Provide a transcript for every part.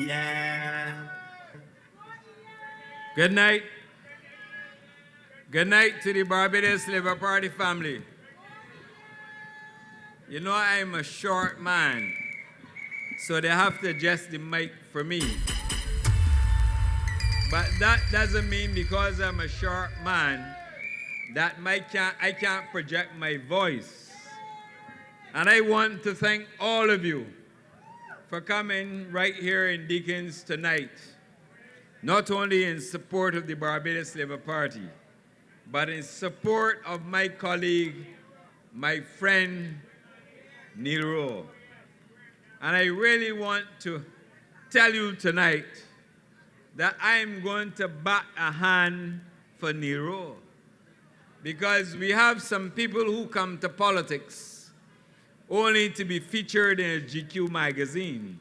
yeah. Good night. Good night to the Barbados Labour Party family. You know I'm a short man, so they have to adjust the mic for me. But that doesn't mean because I'm a short man that I can't project my voice. And I want to thank all of you for coming right here in Deacon's tonight, not only in support of the Barbados Labour Party, but in support of my colleague, my friend, Neil Rowe. And I really want to tell you tonight that I'm going to bat a hand for Neil Rowe, because we have some people who come to politics only to be featured in a GQ magazine.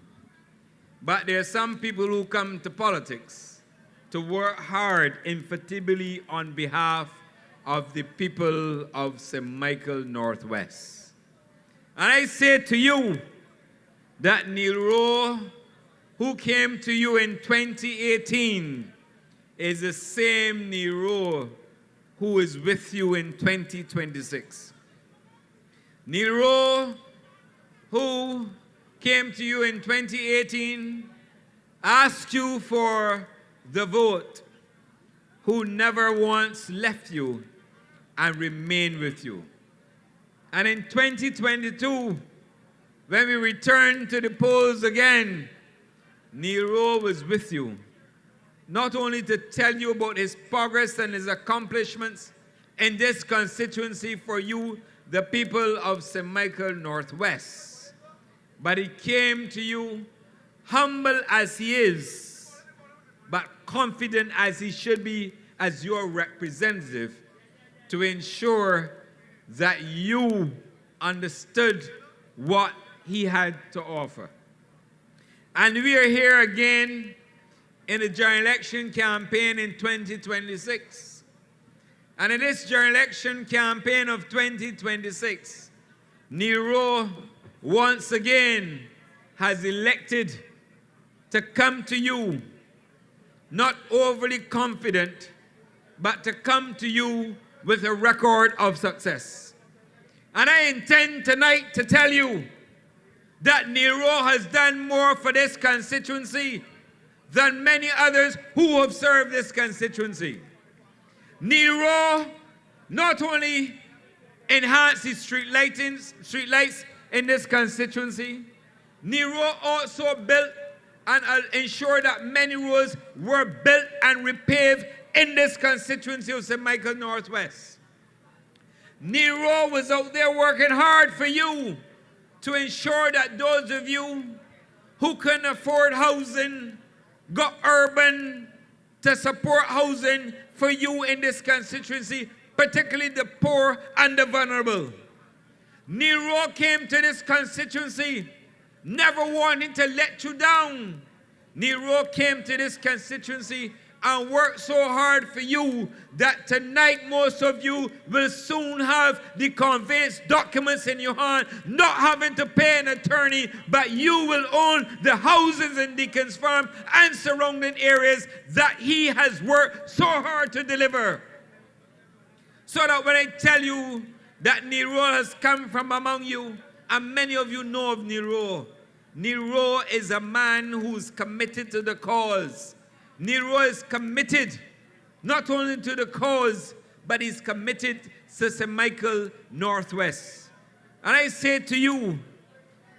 But there are some people who come to politics to work hard, infatigably, on behalf of the people of St. Michael Northwest. And I say to you that Neil Rowe, who came to you in 2018, is the same Neil Rowe who is with you in 2026. Neil Rowe, who came to you in 2018, asked you for the vote, who never once left you and remained with you. And in 2022, when we returned to the polls again, Neil Rowe was with you, not only to tell you about his progress and his accomplishments in this constituency for you, the people of St. Michael Northwest, but he came to you humble as he is, but confident as he should be as your representative, to ensure that you understood what he had to offer. And we are here again in the general election campaign in 2026. And in this general election campaign of 2026, Neil Rowe once again has elected to come to you, not overly confident, but to come to you with a record of success. And I intend tonight to tell you that Neil Rowe has done more for this constituency than many others who have served this constituency. Neil Rowe not only enhanced the street lights in this constituency, Neil Rowe also built and ensured that many roads were built and repaved in this constituency of St. Michael Northwest. Neil Rowe was out there working hard for you to ensure that those of you who couldn't afford housing got urban to support housing for you in this constituency, particularly the poor and the vulnerable. Neil Rowe came to this constituency never wanting to let you down. Neil Rowe came to this constituency and worked so hard for you that tonight most of you will soon have the conveyance documents in your hand, not having to pay an attorney, but you will own the houses in Deacon's Farm and surrounding areas that he has worked so hard to deliver. So that when I tell you that Neil Rowe has come from among you, and many of you know of Neil Rowe is a man who's committed to the cause. Neil Rowe is committed not only to the cause, but he's committed to St. Michael Northwest. And I say to you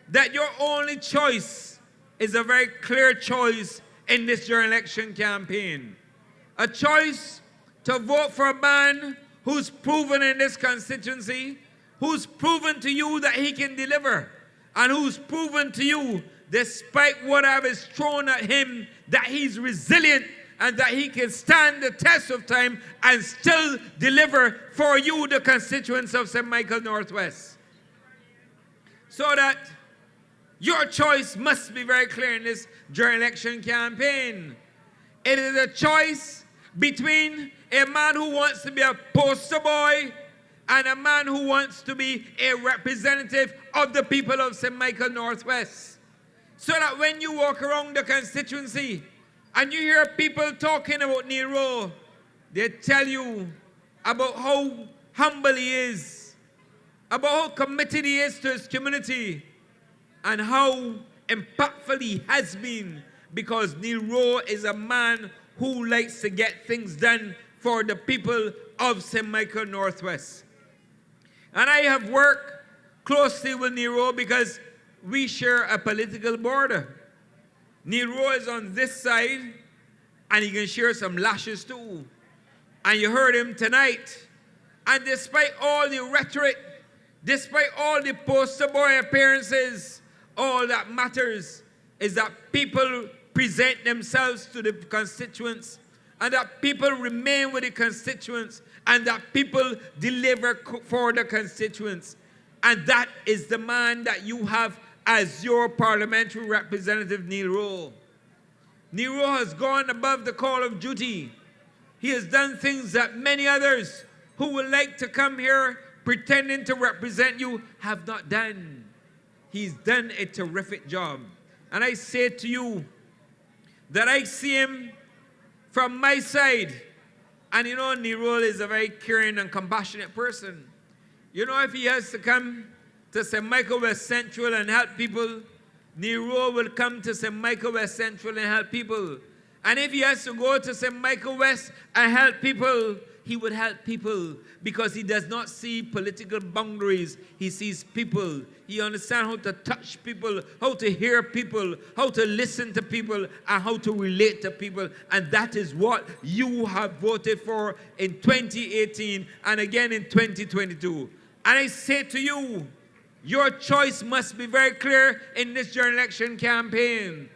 that your only choice is a very clear choice in this general election campaign. A choice to vote for a man who's proven in this constituency, who's proven to you that he can deliver, and who's proven to you, despite whatever is thrown at him, that he's resilient and that he can stand the test of time and still deliver for you, the constituents of St. Michael Northwest. So that your choice must be very clear in this general election campaign. It is a choice between a man who wants to be a poster boy and a man who wants to be a representative of the people of St. Michael Northwest. So that when you walk around the constituency and you hear people talking about Nero, they tell you about how humble he is, about how committed he is to his community, and how impactful he has been, because Nero is a man who likes to get things done for the people of St. Michael Northwest. And I have worked closely with Nero because we share a political border. Nero is on this side, and he can share some lashes too. And you heard him tonight. And despite all the rhetoric, despite all the poster boy appearances, all that matters is that people present themselves to the constituents, and that people remain with the constituents, and that people deliver for the constituents. And that is the man that you have as your parliamentary representative, Nero. Nero has gone above the call of duty. He has done things that many others who would like to come here pretending to represent you have not done. He's done a terrific job. And I say to you that I see him from my side. And you know, Nero is a very caring and compassionate person. You know, if he has to come to St. Michael West Central and help people, Nero will come to St. Michael West Central and help people. And if he has to go to St. Michael West and help people, he would help people, because he does not see political boundaries. He sees people. He understands how to touch people, how to hear people, how to listen to people, and how to relate to people. And that is what you have voted for in 2018 and again in 2022. And I say to you, your choice must be very clear in this general election campaign.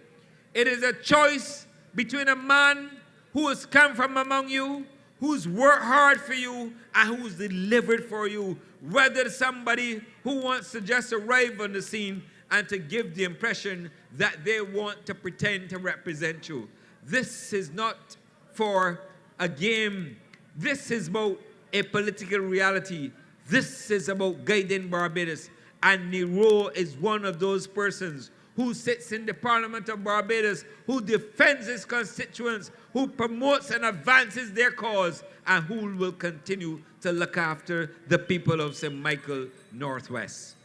It is a choice between a man who has come from among you, who's worked hard for you, and who's delivered for you, rather than somebody who wants to just arrive on the scene and to give the impression that they want to pretend to represent you. This is not for a game. This is about a political reality. This is about guiding Barbados. And Nero is one of those persons who sits in the Parliament of Barbados, who defends his constituents, who promotes and advances their cause, and who will continue to look after the people of St. Michael Northwest.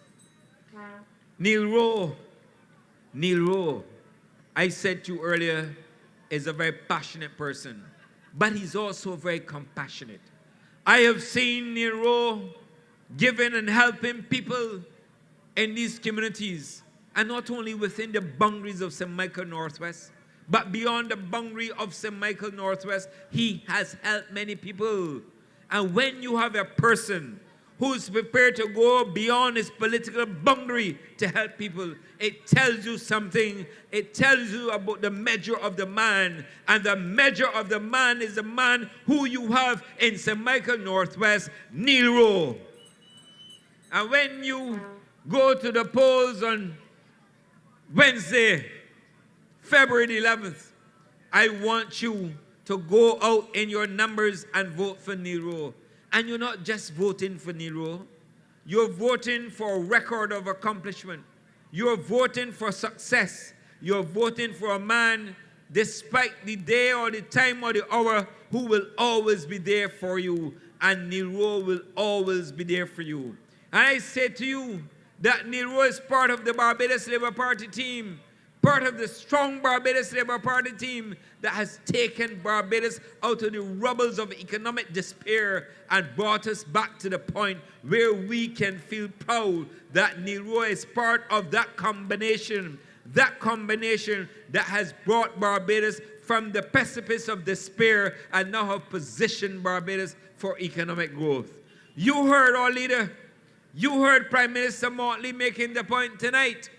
Nero, I said to you earlier, is a very passionate person, but he's also very compassionate. I have seen Nero giving and helping people in these communities, and not only within the boundaries of St. Michael Northwest, but beyond the boundary of St. Michael Northwest, he has helped many people. And when you have a person who's prepared to go beyond his political boundary to help people, it tells you something. It tells you about the measure of the man. And the measure of the man is the man who you have in St. Michael Northwest, Nero. And when you go to the polls on Wednesday, February the 11th, I want you to go out in your numbers and vote for Nero. And you're not just voting for Nero. You're voting for a record of accomplishment. You're voting for success. You're voting for a man, despite the day or the time or the hour, who will always be there for you. And Nero will always be there for you. And I say to you that Nero is part of the Barbados Labour Party team, part of the strong Barbados Labour Party team that has taken Barbados out of the rubbles of economic despair and brought us back to the point where we can feel proud that Nero is part of that combination that has brought Barbados from the precipice of despair and now have positioned Barbados for economic growth. You heard our leader. You heard Prime Minister Motley making the point tonight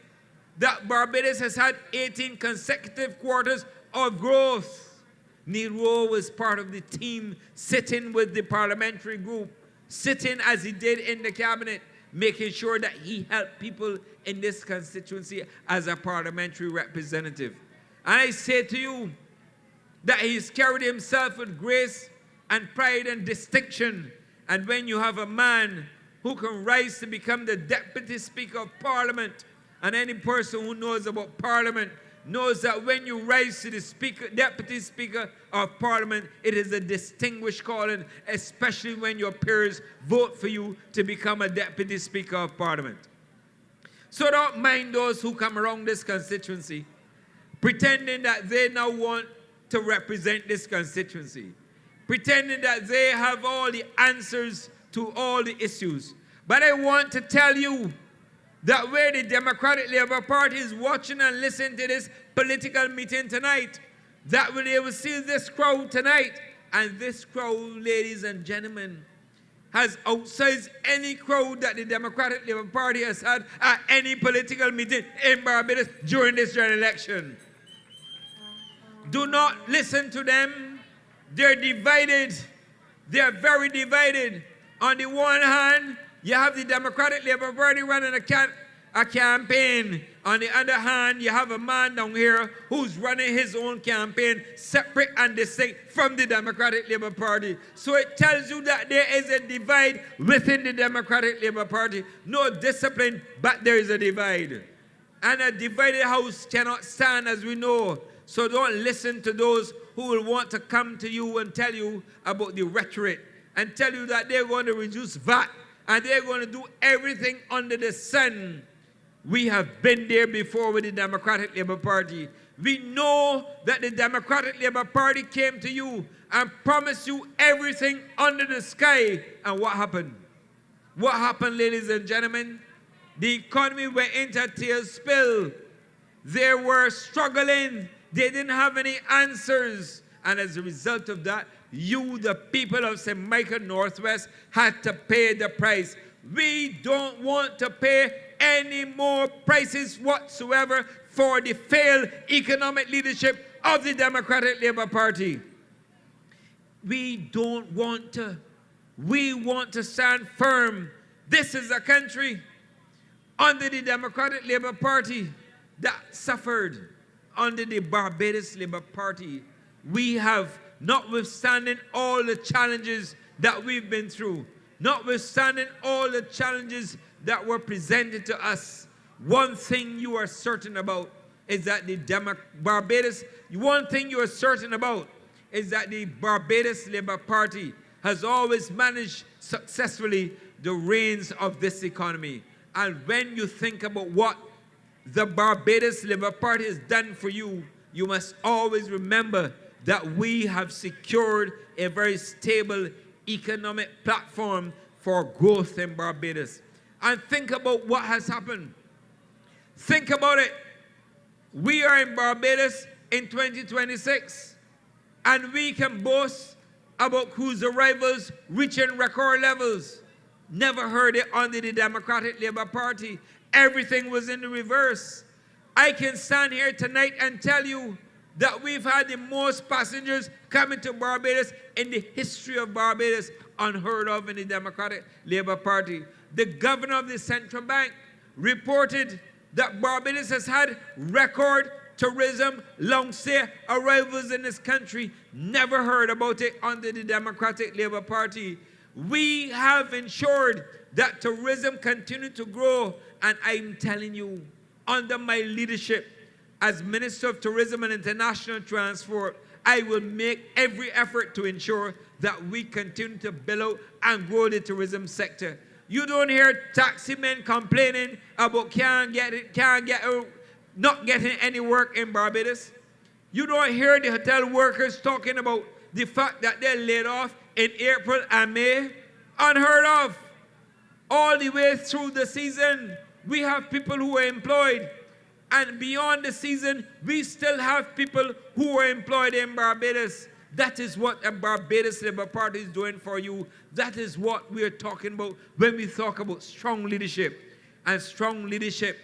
that Barbados has had 18 consecutive quarters of growth. Nero was part of the team sitting with the parliamentary group, sitting as he did in the cabinet, making sure that he helped people in this constituency as a parliamentary representative. And I say to you that he's carried himself with grace and pride and distinction. And when you have a man who can rise to become the Deputy Speaker of Parliament And any person who knows about Parliament knows that when you rise to the Speaker, Deputy Speaker of Parliament, it is a distinguished calling, especially when your peers vote for you to become a Deputy Speaker of Parliament. So don't mind those who come around this constituency, pretending that they now want to represent this constituency, pretending that they have all the answers to all the issues. But I want to tell you that where the Democratic Labour Party is watching and listening to this political meeting tonight, that they will see this crowd tonight. And this crowd, ladies and gentlemen, has outsized any crowd that the Democratic Labour Party has had at any political meeting in Barbados during this general election. Do not listen to them. They're divided. They're very divided. On the one hand, you have the Democratic Labour Party running a campaign. On the other hand, you have a man down here who's running his own campaign separate and distinct from the Democratic Labour Party. So it tells you that there is a divide within the Democratic Labour Party. No discipline, but there is a divide. And a divided house cannot stand, as we know. So don't listen to those who will want to come to you and tell you about the rhetoric and tell you that they're going to reduce VAT and they're going to do everything under the sun. We have been there before with the Democratic Labour Party. We know that the Democratic Labour Party came to you and promised you everything under the sky. And what happened? What happened, ladies and gentlemen? The economy went into a tailspin. They were struggling. They didn't have any answers. And as a result of that, you, the people of St. Michael Northwest, had to pay the price. We don't want to pay any more prices whatsoever for the failed economic leadership of the Democratic Labour Party. We don't want to. We want to stand firm. This is a country under the Democratic Labour Party that suffered under the Barbados Labour Party. We have, notwithstanding all the challenges that we've been through, notwithstanding all the challenges that were presented to us, one thing you are certain about is that the Barbados Labour Party has always managed successfully the reins of this economy. And when you think about what the Barbados Labour Party has done for you, you must always remember that we have secured a very stable economic platform for growth in Barbados. And think about what has happened. Think about it. We are in Barbados in 2026, and we can boast about cruise arrivals reaching record levels. Never heard it under the Democratic Labour Party. Everything was in the reverse. I can stand here tonight and tell you that we've had the most passengers coming to Barbados in the history of Barbados, unheard of in the Democratic Labour Party. The governor of the central bank reported that Barbados has had record tourism, long-stay arrivals in this country. Never heard about it under the Democratic Labour Party. We have ensured that tourism continued to grow, and I'm telling you, under my leadership as Minister of Tourism and International Transport, I will make every effort to ensure that we continue to build out and grow the tourism sector. You don't hear taxi men complaining about not getting any work in Barbados. You don't hear the hotel workers talking about the fact that they're laid off in April and May. Unheard of. All the way through the season, we have people who are employed. And beyond the season, we still have people who are employed in Barbados. That is what the Barbados Labour Party is doing for you. That is what we are talking about when we talk about strong leadership. And strong leadership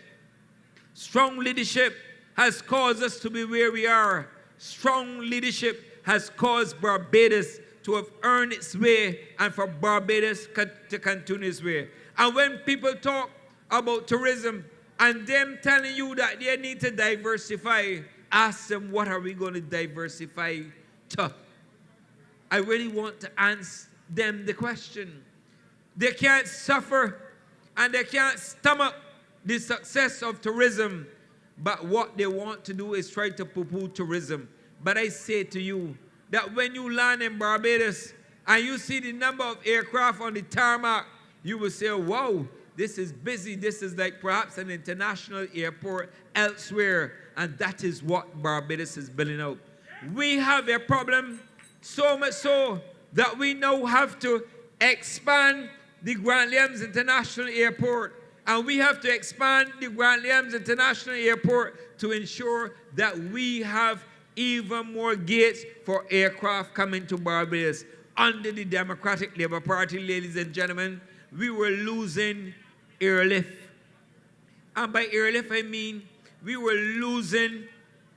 has caused us to be where we are. Strong leadership has caused Barbados to have earned its way and for Barbados to continue its way. And when people talk about tourism and them telling you that they need to diversify, ask them, what are we going to diversify to? I really want to answer them the question. They can't suffer and they can't stomach the success of tourism, but what they want to do is try to poo-poo tourism. But I say to you that when you land in Barbados and you see the number of aircraft on the tarmac, you will say, wow, this is busy. This is like perhaps an international airport elsewhere. And that is what Barbados is building out. We have a problem, so much so that we now have to expand the Grant-Williams International Airport. And we have to expand the Grant-Williams International Airport to ensure that we have even more gates for aircraft coming to Barbados. Under the Democratic Labour Party, ladies and gentlemen, we were losing airlift. And by airlift, I mean we were losing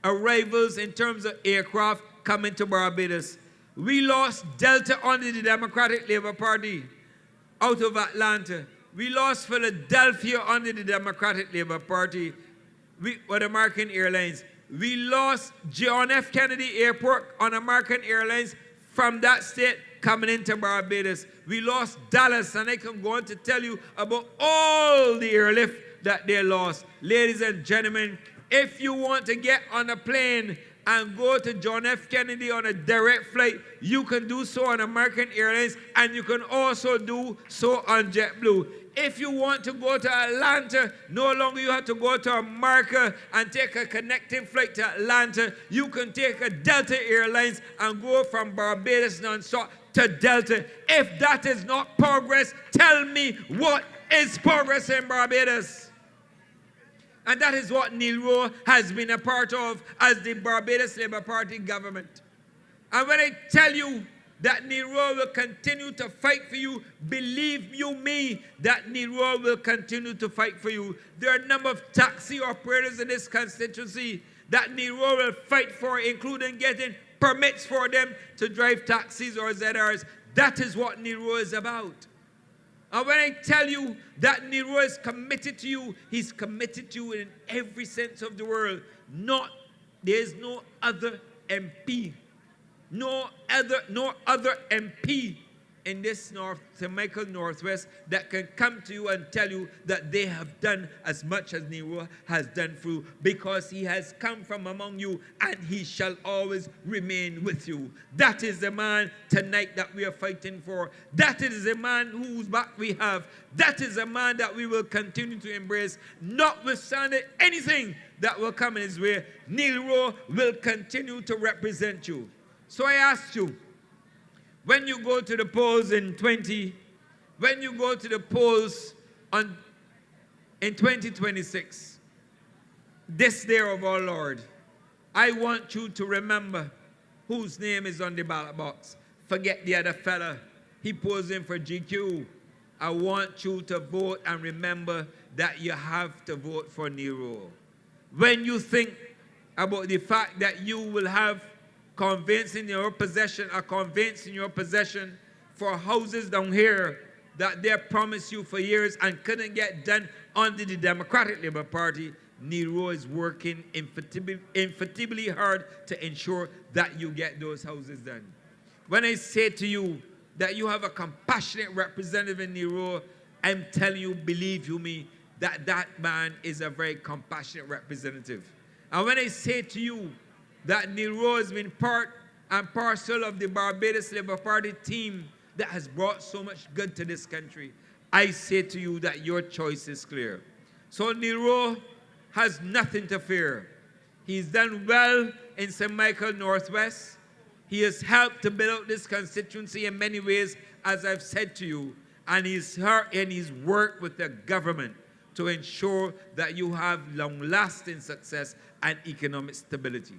arrivals in terms of aircraft coming to Barbados. We lost Delta under the Democratic Labour Party out of Atlanta. We lost Philadelphia under the Democratic Labour Party with American Airlines. We lost John F. Kennedy Airport on American Airlines from that state coming into Barbados. We lost Dallas, and I can go on to tell you about all the airlift that they lost. Ladies and gentlemen, if you want to get on a plane and go to John F. Kennedy on a direct flight, you can do so on American Airlines, and you can also do so on JetBlue. If you want to go to Atlanta, no longer you have to go to America and take a connecting flight to Atlanta. You can take a Delta Airlines and go from Barbados non-stop to Delta. If that is not progress, tell me what is progress in Barbados. And that is what Neil Rowe has been a part of as the Barbados Labour Party government. And when I tell you that Neil Rowe will continue to fight for you, believe you me that Neil Rowe will continue to fight for you. There are a number of taxi operators in this constituency that Neil Rowe will fight for, including getting permits for them to drive taxis or ZRs. That is what Neil Rowe is about. And when I tell you that Neil Rowe is committed to you, he's committed to you in every sense of the word. There is no other MP, no other MP in this St. Michael Northwest that can come to you and tell you that they have done as much as Neil Rowe has done for you, because he has come from among you and he shall always remain with you. That is the man tonight that we are fighting for. That is the man whose back we have. That is the man that we will continue to embrace, notwithstanding anything that will come in his way. Neil Rowe will continue to represent you. So I ask you, when you go to the polls in 2026, this day of our Lord, I want you to remember whose name is on the ballot box. Forget the other fella. He posed in for GQ. I want you to vote and remember that you have to vote for Neil Rowe. When you think about the fact that you will have conveyance in your possession for houses down here that they promised you for years and couldn't get done under the Democratic Labour Party, Neil Rowe is working infatigably hard to ensure that you get those houses done. When I say to you that you have a compassionate representative in Neil Rowe, I'm telling you, believe you me, that man is a very compassionate representative. And when I say to you that Neil Rowe has been part and parcel of the Barbados Labour Party team that has brought so much good to this country, I say to you that your choice is clear. So Neil Rowe has nothing to fear. He's done well in St. Michael Northwest. He has helped to build out this constituency in many ways, as I've said to you, and he's worked with the government to ensure that you have long-lasting success and economic stability.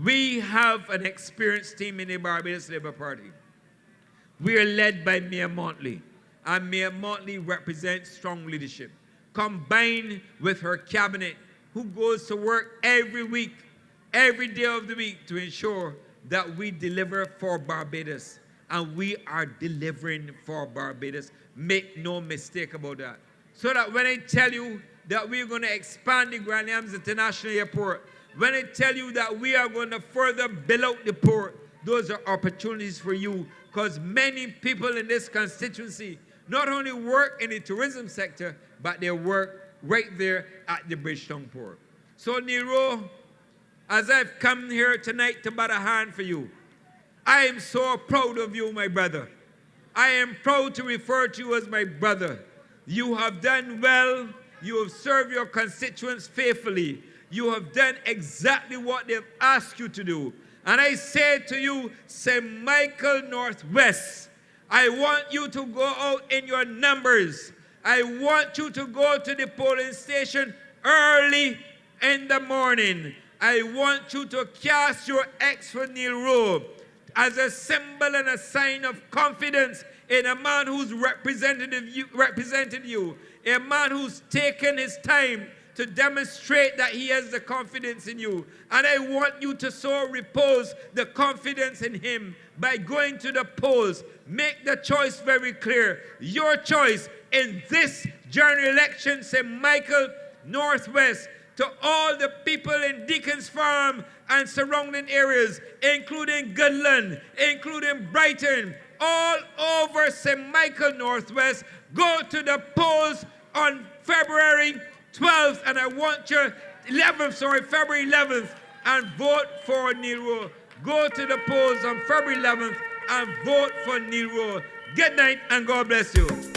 We have an experienced team in the Barbados Labour Party. We are led by Mayor Montley, and Mayor Montley represents strong leadership, combined with her cabinet, who goes to work every week, every day of the week, to ensure that we deliver for Barbados. And we are delivering for Barbados. Make no mistake about that. So that when I tell you that we're going to expand the Grant-Williams International Airport, when I tell you that we are going to further build out the port, those are opportunities for you, because many people in this constituency not only work in the tourism sector, but they work right there at the Bridgetown Port. So Nero, as I've come here tonight to bat a hand for you, I am so proud of you, my brother. I am proud to refer to you as my brother. You have done well. You have served your constituents faithfully. You have done exactly what they've asked you to do. And I say to you, St. Michael Northwest, I want you to go out in your numbers. I want you to go to the polling station early in the morning. I want you to cast your X for Neil Rowe as a symbol and a sign of confidence in a man who's represented you, a man who's taken his time to demonstrate that he has the confidence in you. And I want you to so repose the confidence in him by going to the polls. Make the choice very clear. Your choice in this general election, St. Michael Northwest, to all the people in Deacon's Farm and surrounding areas, including Goodland, including Brighton, all over St. Michael Northwest, go to the polls on February 12th, and I want you, February 11th, and vote for Neil Rowe. Go to the polls on February 11th and vote for Neil Rowe. Good night, and God bless you.